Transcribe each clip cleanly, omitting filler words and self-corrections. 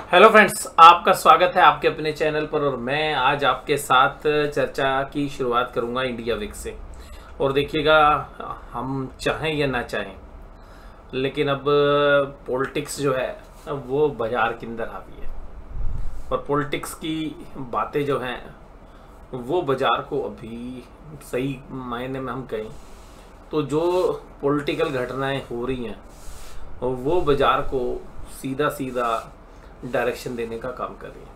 Hello friends, आपका स्वागत है आपके अपने चैनल पर। और मैं आज आपके साथ चर्चा की शुरुआत करूंगा इंडिया वीक से। और देखिएगा, हम चाहें या ना चाहें, लेकिन अब पॉलिटिक्स जो है वो बाजार के अंदर हावी है। और पॉलिटिक्स की बातें जो हैं वो बाजार को अभी सही मायने में हम कहें तो जो पॉलिटिकल घटनाएं हो रही हैं वो बाजार को सीधा सीधा डायरेक्शन देने का काम कर रही है।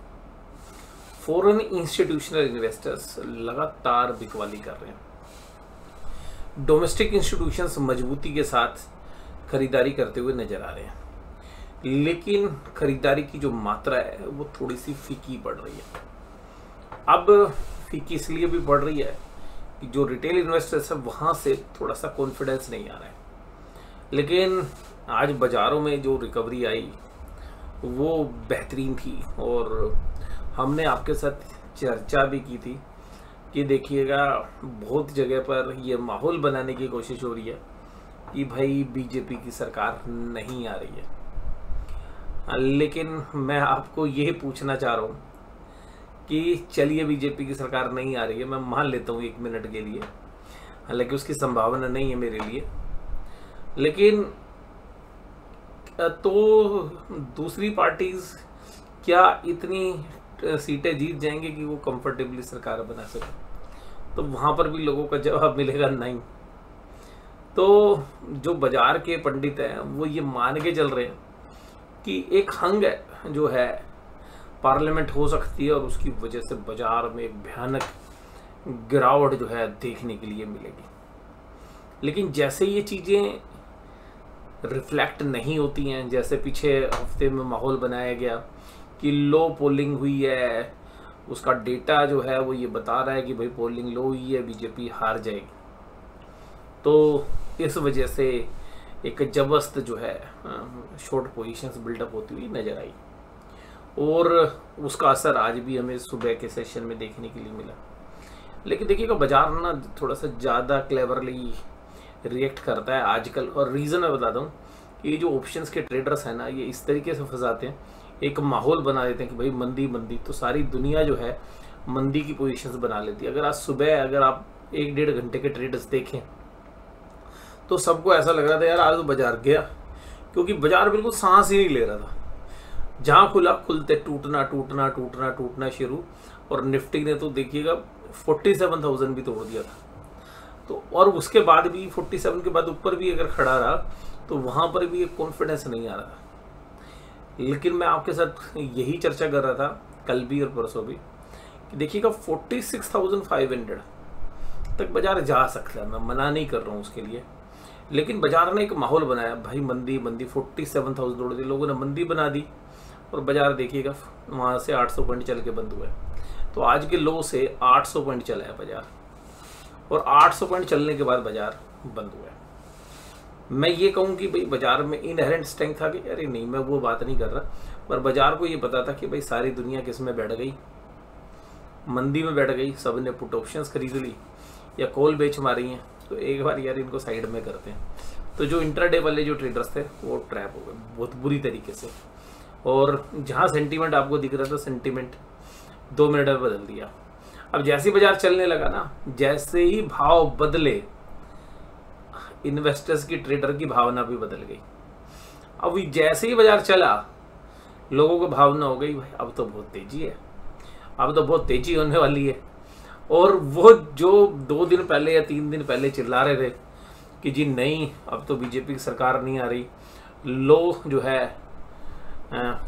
फॉरेन इंस्टीट्यूशनल इन्वेस्टर्स लगातार बिकवाली कर रहे हैं। डोमेस्टिक इंस्टीट्यूशंस मजबूती के साथ खरीदारी करते हुए नजर आ रहे हैं, लेकिन खरीदारी की जो मात्रा है वो थोड़ी सी फीकी पड़ रही है। अब फीकी इसलिए भी पड़ रही है कि जो रिटेल इन्वेस्टर्स है वहां से थोड़ा सा कॉन्फिडेंस नहीं आ रहा है। लेकिन आज बाजारों में जो रिकवरी आई वो बेहतरीन थी, और हमने आपके साथ चर्चा भी की थी कि देखिएगा, बहुत जगह पर ये माहौल बनाने की कोशिश हो रही है कि भाई बीजेपी की सरकार नहीं आ रही है। लेकिन मैं आपको ये पूछना चाह रहा हूँ कि चलिए बीजेपी की सरकार नहीं आ रही है, मैं मान लेता हूँ 1 मिनट के लिए, हालांकि उसकी संभावना नहीं है मेरे लिए, लेकिन तो दूसरी पार्टीज क्या इतनी सीटें जीत जाएंगे कि वो कंफर्टेबली सरकार बना सके? तो वहां पर भी लोगों का जवाब मिलेगा नहीं। तो जो बाजार के पंडित हैं वो ये मान के चल रहे हैं कि एक हंग है जो है पार्लियामेंट हो सकती है, और उसकी वजह से बाजार में एक भयानक गिरावट जो है देखने के लिए मिलेगी। लेकिन जैसे ये चीजें रिफ्लेक्ट नहीं होती हैं, जैसे पीछे हफ्ते में माहौल बनाया गया कि लो पोलिंग हुई है, उसका डेटा जो है वो ये बता रहा है कि भाई पोलिंग लो हुई है, बीजेपी हार जाएगी, तो इस वजह से एक जबरदस्त जो है शॉर्ट पोजीशंस बिल्डअप होती हुई नजर आई, और उसका असर आज भी हमें सुबह के सेशन में देखने के लिए मिला। लेकिन देखिएगा, बाजार ना थोड़ा सा ज़्यादा क्लेवरली रिएक्ट करता है आजकल। और रीज़न मैं बता दूं कि ये जो ऑप्शंस के ट्रेडर्स हैं ना, ये इस तरीके से फंसाते हैं, एक माहौल बना देते हैं कि भाई मंदी मंदी, तो सारी दुनिया जो है मंदी की पोजीशंस बना लेती है। अगर आज सुबह अगर आप 1-1.5 घंटे के ट्रेडर्स देखें तो सबको ऐसा लग रहा था यार आज तो बाजार गया, क्योंकि बाजार बिल्कुल सांस ही नहीं ले रहा था। जहाँ खुला खुलते टूटना टूटना टूटना टूटना शुरू, और निफ्टी ने तो देखिएगा 47,000 भी तोड़ दिया था। तो और उसके बाद भी 47 के बाद ऊपर भी अगर खड़ा रहा तो वहां पर भी एक कॉन्फिडेंस नहीं आ रहा था। लेकिन मैं आपके साथ यही चर्चा कर रहा था कल भी और परसों भी कि देखिएगा 46,500 तक बाजार जा सकता है, मैं मना नहीं कर रहा हूँ उसके लिए, लेकिन बाजार ने एक माहौल बनाया, भाई मंदी मंदी, 47,000 तोड़ दी, लोगों ने मंदी बना दी, और बाजार देखिएगा वहां से 800 पॉइंट चल के बंद हुआ है। तो आज के लो से 800 पॉइंट चला है बाजार, और 800 पॉइंट चलने के बाद बाजार बंद हुआ है। मैं ये कहूँ कि भाई बाजार में इनहेरेंट स्ट्रेंथ आ गई, अरे नहीं, मैं वो बात नहीं कर रहा, पर बाजार को ये पता था कि भाई सारी दुनिया किस में बैठ गई, मंदी में बैठ गई, सब ने पुट ऑप्शंस खरीद ली या कॉल बेच मारी हैं, तो एक बार यार इनको साइड में करते हैं। तो जो इंट्राडे वाले जो ट्रेडर्स थे वो ट्रैप हो गए बहुत बुरी तरीके से, और जहाँ सेंटीमेंट आपको दिख रहा था, सेंटीमेंट 2 मिनट में बदल दिया। अब जैसे ही बाजार चलने लगा ना, जैसे ही भाव बदले, इन्वेस्टर्स की, ट्रेडर की भावना भी बदल गई। अब जैसे ही बाजार चला, लोगों को भावना हो गई भाई अब तो बहुत तेजी है, अब तो बहुत तेजी होने वाली है। और वो जो 2 दिन पहले या 3 दिन पहले चिल्ला रहे थे कि जी नहीं अब तो बीजेपी की सरकार नहीं आ रही, लो जो है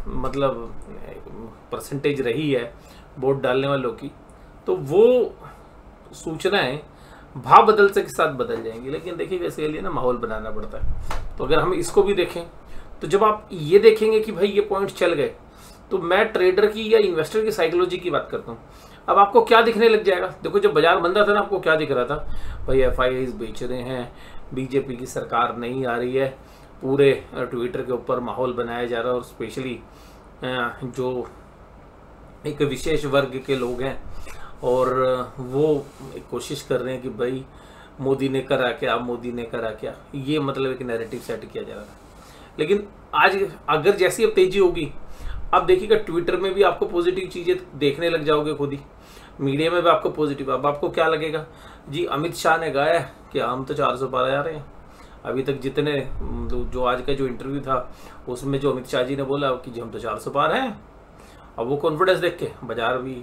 मतलब परसेंटेज रही है वोट डालने वालों की, तो वो सूचनाएं भाव बदलते के साथ बदल जाएंगी। लेकिन देखिए इसके लिए ना माहौल बनाना पड़ता है। तो अगर हम इसको भी देखें तो जब आप ये देखेंगे कि भाई ये पॉइंट चल गए, तो मैं ट्रेडर की या इन्वेस्टर की साइकोलॉजी की बात करता हूँ। अब आपको क्या दिखने लग जाएगा? देखो जब बाजार बंद था ना, आपको क्या दिख रहा था? भाई FIIs बेच रहे हैं, बीजेपी की सरकार नहीं आ रही है, पूरे ट्विटर के ऊपर माहौल बनाया जा रहा है, और स्पेशली जो एक विशेष वर्ग के लोग हैं और वो कोशिश कर रहे हैं कि भाई मोदी ने करा क्या, मोदी ने करा क्या, ये मतलब एक नैरेटिव सेट किया जा रहा था। लेकिन आज अगर जैसी अब तेजी होगी, अब देखिएगा ट्विटर में भी आपको पॉजिटिव चीजें देखने लग जाओगे खुद ही, मीडिया में भी आपको पॉजिटिव। अब आपको क्या लगेगा जी, अमित शाह ने कहा है कि हम तो 400 पार जा रहे हैं। अभी तक जितने जो आज का जो इंटरव्यू था उसमें जो अमित शाह जी ने बोला कि हम तो 400 पार हैं, अब वो कॉन्फिडेंस देख के बाजार भी,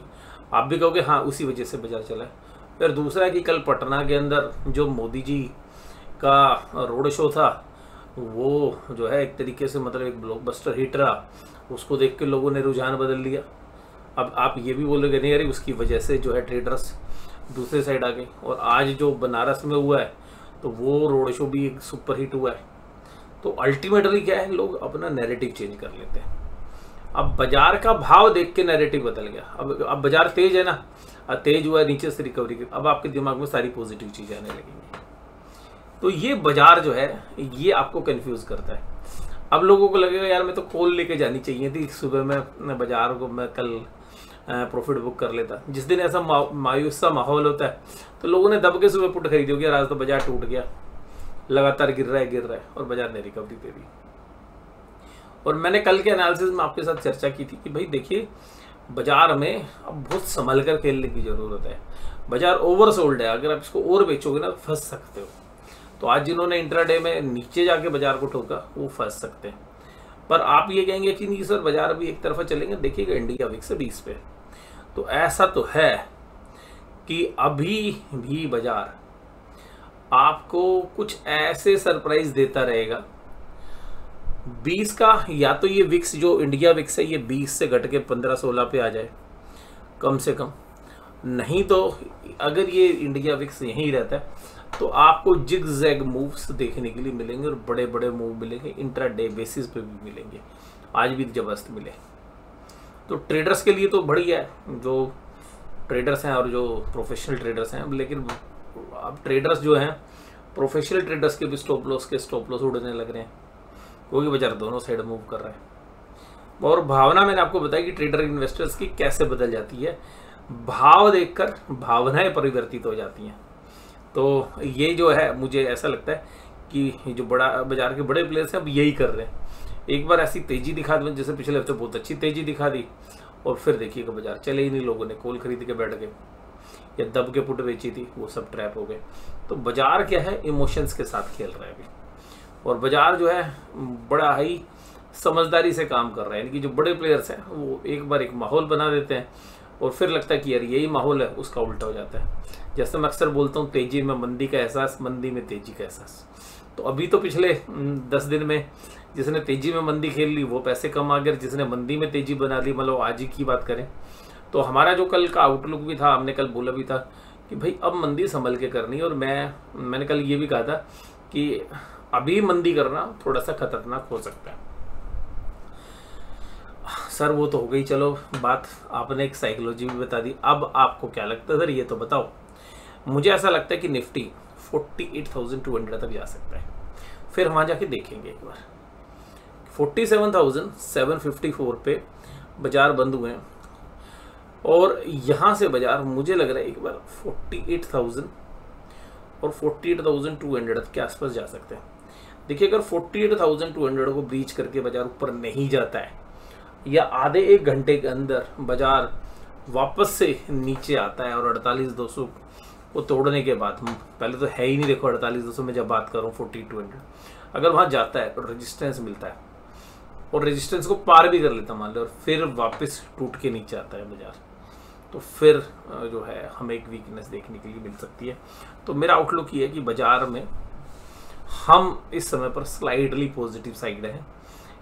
आप भी कहोगे हाँ उसी वजह से बाजार चला है। फिर दूसरा है कि कल पटना के अंदर जो मोदी जी का रोड शो था वो जो है एक तरीके से मतलब एक ब्लॉकबस्टर हिट रहा, उसको देख के लोगों ने रुझान बदल लिया। अब आप ये भी बोलोगे नहीं यार उसकी वजह से जो है ट्रेडर्स दूसरे साइड आ गए। और आज जो बनारस में हुआ है तो वो रोड शो भी एक सुपर हिट हुआ है। तो अल्टीमेटली क्या है, लोग अपना नैरेटिव चेंज कर लेते हैं। अब बाजार का भाव देख के नैरेटिव बदल गया। अब बाजार तेज है ना, तेज हुआ है नीचे से रिकवरी की, अब आपके दिमाग में सारी पॉजिटिव चीजें आने लगेंगी। तो ये बाजार जो है ये आपको कंफ्यूज करता है। अब लोगों को लगेगा यार मैं तो कॉल लेके जानी चाहिए थी सुबह में बाजार को, मैं कल प्रॉफिट बुक कर लेता। जिस दिन ऐसा मायूस सा माहौल होता है तो लोगों ने दब के सुबह पुट खरीदी होगी, आज तो बाजार टूट गया, लगातार गिर रहा है और बाजार ने रिकवरी दे दी। और मैंने कल के एनालिसिस में आपके साथ चर्चा की थी कि भाई देखिए बाजार में अब बहुत संभल कर खेलने की जरूरत है। बाजार ओवरसोल्ड है, अगर आप इसको और बेचोगे ना फंस सकते हो। तो आज जिन्होंने इंट्राडे में नीचे जाके बाजार को ठोका वो फंस सकते हैं। पर आप ये कहेंगे कि नहीं सर बाजार भी एक तरफा चलेंगे, देखिएगा इंडिया विक्स 20 पे। तो ऐसा तो है कि अभी भी बाजार आपको कुछ ऐसे सरप्राइज देता रहेगा 20 का, या तो ये विक्स जो इंडिया विक्स है ये 20 से घट के 15-16 पे आ जाए कम से कम, नहीं तो अगर ये इंडिया विक्स यहीं रहता है तो आपको जिग जैग मूव्स देखने के लिए मिलेंगे और बड़े बड़े मूव मिलेंगे, इंट्राडे बेसिस पे भी मिलेंगे। आज भी जबरदस्त मिले। तो ट्रेडर्स के लिए तो बढ़िया है, जो ट्रेडर्स हैं और जो प्रोफेशनल ट्रेडर्स हैं। लेकिन अब ट्रेडर्स जो हैं प्रोफेशनल ट्रेडर्स के भी स्टॉप लॉस उड़ने लग रहे हैं, क्योंकि बाजार दोनों साइड मूव कर रहा है। और भावना मैंने आपको बताया कि ट्रेडर इन्वेस्टर्स की कैसे बदल जाती है, भाव देखकर भावनाएं परिवर्तित हो जाती हैं। तो ये जो है मुझे ऐसा लगता है कि जो बड़ा बाजार के बड़े प्लेयर्स हैं अब यही कर रहे हैं। एक बार ऐसी तेजी दिखा दी, जैसे पिछले हफ्ते बहुत अच्छी तेजी दिखा दी और फिर देखिएगा बाजार चले ही नहीं, लोगों ने कॉल खरीद के बैठ गए या दब के पुट बेची थी, वो सब ट्रैप हो गए। तो बाजार क्या है, इमोशंस के साथ खेल रहा है अभी। और बाजार जो है बड़ा ही समझदारी से काम कर रहा है। यानी कि जो बड़े प्लेयर्स हैं वो एक बार एक माहौल बना देते हैं और फिर लगता है कि यार यही माहौल है, उसका उल्टा हो जाता है। जैसे मैं अक्सर बोलता हूँ तेजी में मंदी का एहसास, मंदी में तेजी का एहसास। तो अभी तो पिछले 10 दिन में जिसने तेजी में मंदी खेल ली वो पैसे कम आ गए, जिसने मंदी में तेजी बना ली, मतलब आज ही की बात करें तो हमारा जो कल का आउटलुक भी था, हमने कल बोला भी था कि भाई अब मंदी संभल के करनी। और मैंने कल ये भी कहा था कि अभी मंदी करना थोड़ा सा खतरनाक हो सकता है। सर वो तो हो गई, चलो बात, आपने एक साइकोलॉजी भी बता दी। अब आपको क्या लगता है सर ये तो बताओ। मुझे ऐसा लगता है कि निफ्टी 48,200 तक जा सकता है, फिर वहां जाके देखेंगे एक बार। 47,754 पे बाजार बंद हुए हैं और यहां से बाजार मुझे लग रहा है एक बार 48,000 और 48,200 के आसपास जा सकते हैं। देखिए अगर 48,200 को ब्रीच करके बाजार ऊपर नहीं जाता है या आधे एक घंटे के अंदर बाजार वापस से नीचे आता है और 48,200 को तोड़ने के बाद, पहले तो है ही नहीं, देखो 48,200 में जब बात करूँ 4200, अगर वहां जाता है और रेजिस्टेंस मिलता है और रेजिस्टेंस को पार भी कर लेता मान लो और फिर वापस टूट के नीचे आता है बाजार, तो फिर जो है हमें एक वीकनेस देखने के लिए मिल सकती है। तो मेरा आउटलुक ये है कि बाजार में हम इस समय पर स्लाइडली पॉजिटिव साइड है,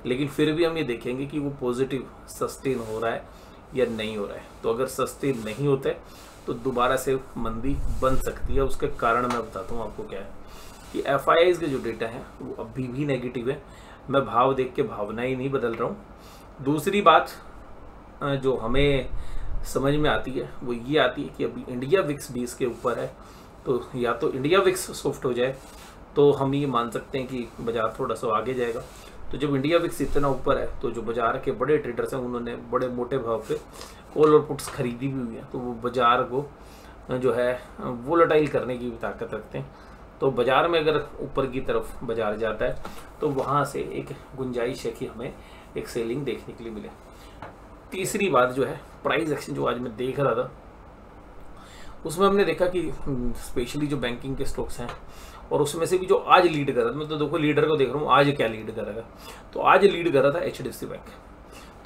लेकिन फिर भी हम ये देखेंगे कि वो पॉजिटिव सस्टेन हो रहा है या नहीं हो रहा है। तो अगर सस्टेन नहीं होता है तो दोबारा से मंदी बन सकती है। उसके कारण मैं बताता हूँ आपको क्या है कि FIIs के जो डेटा है वो अभी भी नेगेटिव है। मैं भाव देख के भावना ही नहीं बदल रहा हूँ। दूसरी बात जो हमें समझ में आती है वो ये आती है कि अभी इंडिया विक्स 20 के ऊपर है, तो या तो इंडिया विक्स सॉफ्ट हो जाए तो हम ये मान सकते हैं कि बाजार थोड़ा सा आगे जाएगा। तो जब इंडिया विक्स इतना ऊपर है तो जो बाजार के बड़े ट्रेडर्स हैं उन्होंने बड़े मोटे भाव पे कॉल और पुट्स खरीदी भी हुई है, तो वो बाजार को जो है वोलेटाइल करने की भी ताकत रखते हैं। तो बाजार में अगर ऊपर की तरफ बाजार जाता है तो वहाँ से एक गुंजाइश है कि हमें एक सेलिंग देखने के लिए मिले। तीसरी बात जो है प्राइस एक्शन जो आज मैं देख रहा था उसमें हमने देखा कि स्पेशली जो बैंकिंग के स्टॉक्स हैं और उसमें से भी जो आज लीड कर रहा था, मैं तो देखो लीडर को देख रहा हूँ आज क्या लीड करेगा। तो आज लीड कर रहा था HDFC बैंक।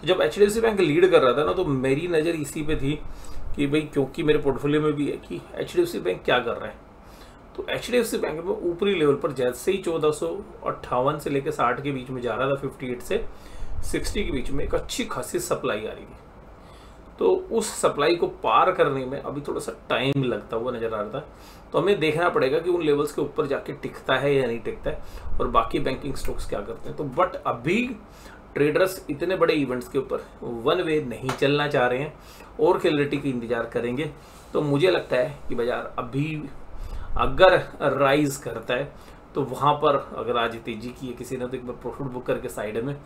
तो जब HDFC बैंक लीड कर रहा था ना तो मेरी नज़र इसी पे थी कि भाई क्योंकि मेरे पोर्टफोलियो में भी है कि HDFC बैंक क्या कर रहा है। तो HDFC बैंक में ऊपरी लेवल पर जैसे ही 1458 से लेकर 60 के बीच में जा रहा था, 58 से 60 के बीच में एक अच्छी खासी सप्लाई आ रही थी। तो उस सप्लाई को पार करने में अभी थोड़ा सा टाइम लगता हुआ नजर आ रहा था। तो हमें देखना पड़ेगा कि उन लेवल्स के ऊपर जाके टिकता है या नहीं टिकता है और बाकी बैंकिंग स्टॉक्स क्या करते हैं। तो बट अभी ट्रेडर्स इतने बड़े इवेंट्स के ऊपर वन वे नहीं चलना चाह रहे हैं और क्लैरिटी का इंतजार करेंगे। तो मुझे लगता है कि बाजार अभी अगर राइज करता है तो वहाँ पर अगर आज तेजी की है किसी ने तो एक बार प्रॉफिट बुक करके साइड में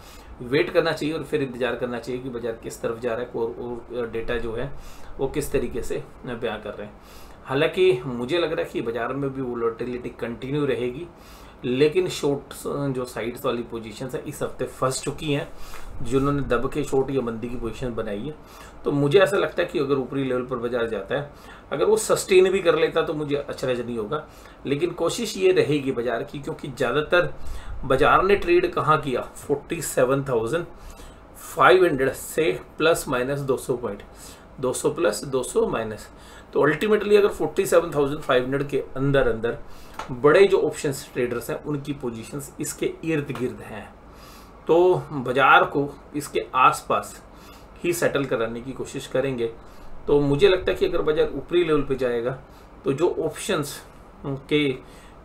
वेट करना चाहिए और फिर इंतजार करना चाहिए कि बाजार किस तरफ जा रहा है और डेटा जो है वो किस तरीके से बयां कर रहे हैं। हालांकि मुझे लग रहा है कि बाजार में भी वोलेटिलिटी कंटिन्यू रहेगी, लेकिन शॉर्ट जो साइड्स वाली पोजीशंस है इस हफ्ते फंस चुकी हैं जिन्होंने दब के शॉर्ट या मंदी की पोजीशन बनाई है। तो मुझे ऐसा लगता है कि अगर ऊपरी लेवल पर बाजार जाता है, अगर वो सस्टेन भी कर लेता तो मुझे अचरज नहीं होगा, लेकिन कोशिश ये रहेगी बाजार की, क्योंकि ज़्यादातर बाजार ने ट्रेड कहाँ किया 47,500 से plus minus 200 point, 200 plus 200 minus. तो अल्टीमेटली अगर 47,500 के अंदर अंदर बड़े जो ऑप्शंस ट्रेडर्स हैं उनकी पोजीशंस इसके इर्द गिर्द हैं, तो बाजार को इसके आसपास ही सेटल कराने की कोशिश करेंगे। तो मुझे लगता है कि अगर बाजार ऊपरी लेवल पे जाएगा तो जो ऑप्शंस के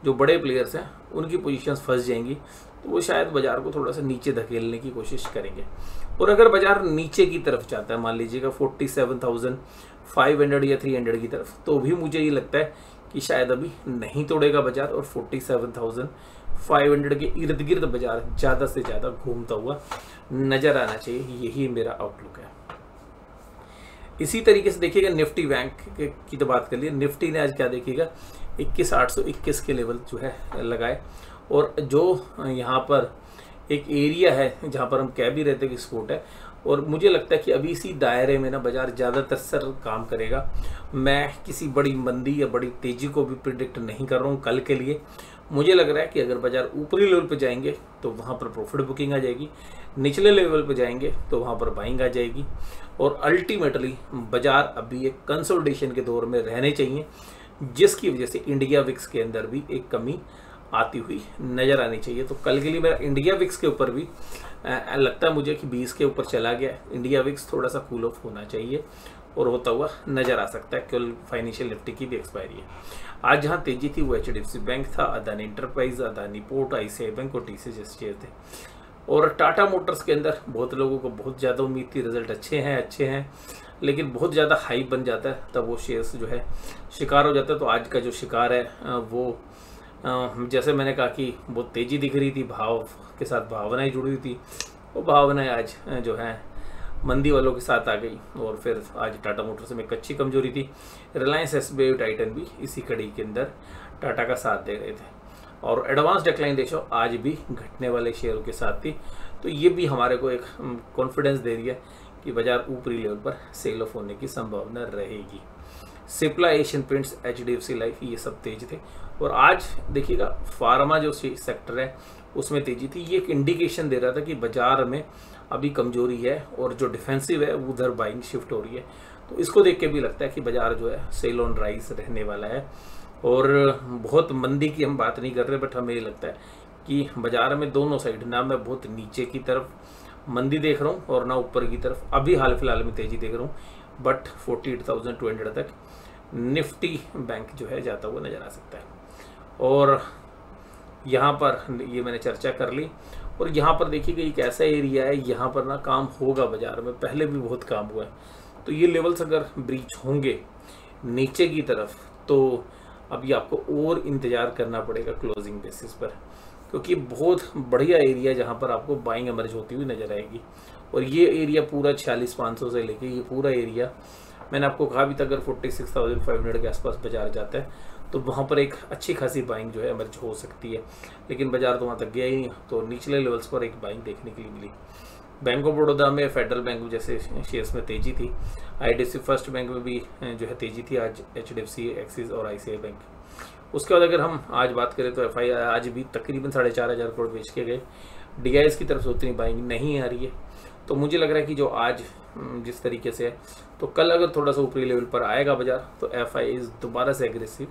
जो बड़े प्लेयर्स हैं उनकी पोजीशंस फंस जाएंगी, तो वो शायद बाजार को थोड़ा सा नीचे धकेलने की कोशिश करेंगे। और अगर बाजार नीचे की तरफ जाता है, मान लीजिएगा 47,500 या 300 की तरफ, तो भी मुझे ये लगता है कि शायद अभी नहीं तोड़ेगा बाजार और 47,500 के इर्द गिर्द बाजार ज़्यादा से ज़्यादा घूमता हुआ नजर आना चाहिए। यही मेरा आउटलुक है। इसी तरीके से देखिएगा निफ्टी बैंक की तो बात कर लिए, निफ्टी ने आज क्या देखिएगा 21,821 के लेवल जो है लगाए, और जो यहाँ पर एक एरिया है जहाँ पर हम कह भी रहते हैं कि सपोर्ट है, और मुझे लगता है कि अभी इसी दायरे में ना बाजार ज़्यादातर सर काम करेगा। मैं किसी बड़ी मंदी या बड़ी तेज़ी को भी प्रिडिक्ट नहीं कर रहा हूँ कल के लिए। मुझे लग रहा है कि अगर बाजार ऊपरी लेवल पे जाएंगे तो वहाँ पर प्रॉफिट बुकिंग आ जाएगी, निचले लेवल पे जाएंगे तो वहाँ पर बाइंग आ जाएगी, और अल्टीमेटली बाजार अभी एक कंसोलिडेशन के दौर में रहने चाहिए, जिसकी वजह से इंडिया विक्स के अंदर भी एक कमी आती हुई नज़र आनी चाहिए। तो कल के लिए मेरा इंडिया विक्स के ऊपर भी लगता है मुझे कि 20 के ऊपर चला गया। इंडिया विक्स थोड़ा सा कूल ऑफ होना चाहिए और होता हुआ नज़र आ सकता है। कल फाइनेंशियल निफ्टी की भी एक्सपायरी है। आज जहां तेजी थी वो HDFC बैंक था, Adani enterprise, Adani port, ICICI bank और TCS शेयर थे। और टाटा मोटर्स के अंदर बहुत लोगों को बहुत ज़्यादा उम्मीद थी, रिजल्ट अच्छे हैं, लेकिन बहुत ज़्यादा हाई बन जाता है तब वो शेयर्स जो है शिकार हो जाता है। तो आज का जो शिकार है वो जैसे मैंने कहा कि बहुत तेज़ी दिख रही थी, भाव के साथ भावनाएं जुड़ी हुई थी, वो भावनाएं आज जो है मंदी वालों के साथ आ गई, और फिर आज टाटा मोटर्स में एक अच्छी कमजोरी थी। रिलायंस, SBI, टाइटन भी इसी कड़ी के अंदर टाटा का साथ दे रहे थे, और एडवांस डिक्लाइन रेशो आज भी घटने वाले शेयरों के साथ थी। तो ये भी हमारे को एक कॉन्फिडेंस दे रही है कि बाजार ऊपरी लेवल पर सेल ऑफ होने की संभावना रहेगी। Cipla, Asian paints, HDFC life ये सब तेज थे। और आज देखिएगा फार्मा जो सेक्टर है उसमें तेजी थी। ये एक इंडिकेशन दे रहा था कि बाजार में अभी कमजोरी है और जो डिफेंसिव है उधर बाइंग शिफ्ट हो रही है। तो इसको देख के भी लगता है कि बाजार जो है सेल ऑन राइज रहने वाला है, और बहुत मंदी की हम बात नहीं कर रहे, बट हमें ये लगता है कि बाजार में दोनों साइड, ना मैं बहुत नीचे की तरफ मंदी देख रहा हूँ और ना ऊपर की तरफ अभी हाल फिलहाल में तेजी देख रहा हूँ, बट 48,200 तक निफ्टी बैंक जो है जाता हुआ नजर आ सकता है। और यहाँ पर ये मैंने चर्चा कर ली, और यहाँ पर देखिएगा एक ऐसा एरिया है यहाँ पर ना काम होगा बाजार में, पहले भी बहुत काम हुआ है। तो ये लेवल्स अगर ब्रीच होंगे नीचे की तरफ तो अभी आपको और इंतजार करना पड़ेगा क्लोजिंग बेसिस पर, क्योंकि बहुत बढ़िया एरिया जहाँ पर आपको बाइंग एमर्ज होती हुई नजर आएगी। और ये एरिया पूरा 46,500 से लेके ये पूरा एरिया मैंने आपको कहा भी था, अगर 46,500 के आसपास बाजार जाता है तो वहाँ पर एक अच्छी खासी बाइंग जो है एमर्ज हो सकती है, लेकिन बाजार तो वहाँ तक गया ही नहीं। तो निचले लेवल्स पर एक बाइंग देखने के लिए मिली। बैंक ऑफ बड़ौदा में, फेडरल बैंक जैसे शेयर्स में तेजी थी। IDFC फर्स्ट बैंक में भी जो है तेजी थी आज, HDFC, एक्सिस और ICICI बैंक। उसके बाद अगर हम आज बात करें तो FI आज भी तकरीबन 4,500 करोड़ बेच के गए। DIS की तरफ से उतनी बाइंग नहीं आ रही है, तो मुझे लग रहा है कि जो आज जिस तरीके से है, तो कल अगर थोड़ा सा ऊपरी लेवल पर आएगा बाजार तो FIs दोबारा से एग्रेसिव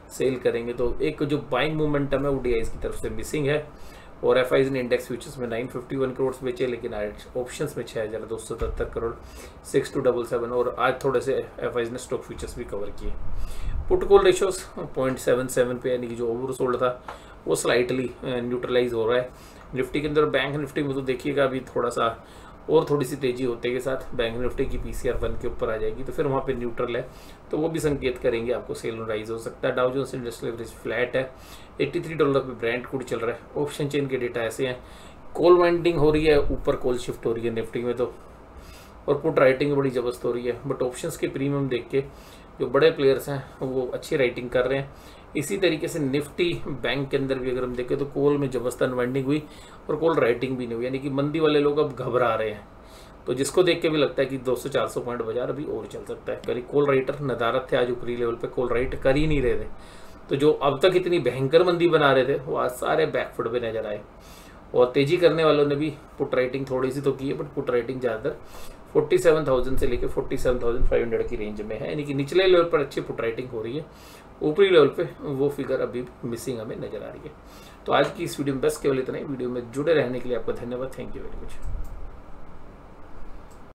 सेल करेंगे। तो एक जो बाइंग मोमेंटम है वो DIS की तरफ से मिसिंग है। और FIs ने इंडेक्स फ्यूचर्स में 951 करोड़ बेचे, लेकिन आज ऑप्शंस में 6,277 करोड़ 6277। और आज थोड़े से FIs ने स्टॉक फ्यूचर्स भी कवर किए। पुट कॉल रेशियोज 0.77 पे, यानी कि जो ओवर सोल्ड था वो स्लाइटली न्यूट्रलाइज हो रहा है। निफ्टी के अंदर, बैंक निफ्टी में तो देखिएगा अभी थोड़ा सा और थोड़ी सी तेजी होते के साथ बैंक निफ्टी की PCR 1 के ऊपर आ जाएगी, तो फिर वहाँ पे न्यूट्रल है, तो वो भी संकेत करेंगे आपको सेल राइज हो सकता है। Dow Jones industrial average flat है, $83 पे ब्रेंट क्रूड चल रहा है। ऑप्शन चेन के डेटा ऐसे हैं, कॉल वाइंडिंग हो रही है, ऊपर कॉल शिफ्ट हो रही है निफ्टी में तो, और पुट राइटिंग बड़ी जबरदस्त हो रही है। बट ऑप्शंस के प्रीमियम देख के जो बड़े प्लेयर्स हैं वो अच्छी राइटिंग कर रहे हैं। इसी तरीके से निफ्टी बैंक के अंदर भी अगर हम देखें तो कॉल में जबरदस्त अनवाइंडिंग हुई और कॉल राइटिंग भी नहीं हुई, यानी कि मंदी वाले लोग अब घबरा रहे हैं। तो जिसको देख के भी लगता है कि 200-400 पॉइंट बाजार अभी और चल सकता है। कल कॉल राइटर नदारत थे, आज ऊपरी लेवल पे कॉल राइट कर ही नहीं रहे थे। तो जो अब तक इतनी भयंकर मंदी बना रहे थे वो आज सारे बैकफुट पे नजर आए। और तेजी करने वालों ने भी पुट राइटिंग थोड़ी सी तो की है, बट पुट राइटिंग ज़्यादातर 47,000 से लेकर 47,500 की रेंज में है, यानी कि निचले लेवल पर अच्छी पुट राइटिंग हो रही है। ऊपरी लेवल पे वो फिगर अभी मिसिंग हमें नजर आ रही है। तो आज की इस वीडियो में बस केवल इतना ही। वीडियो में जुड़े रहने के लिए आपका धन्यवाद। Thank you very much.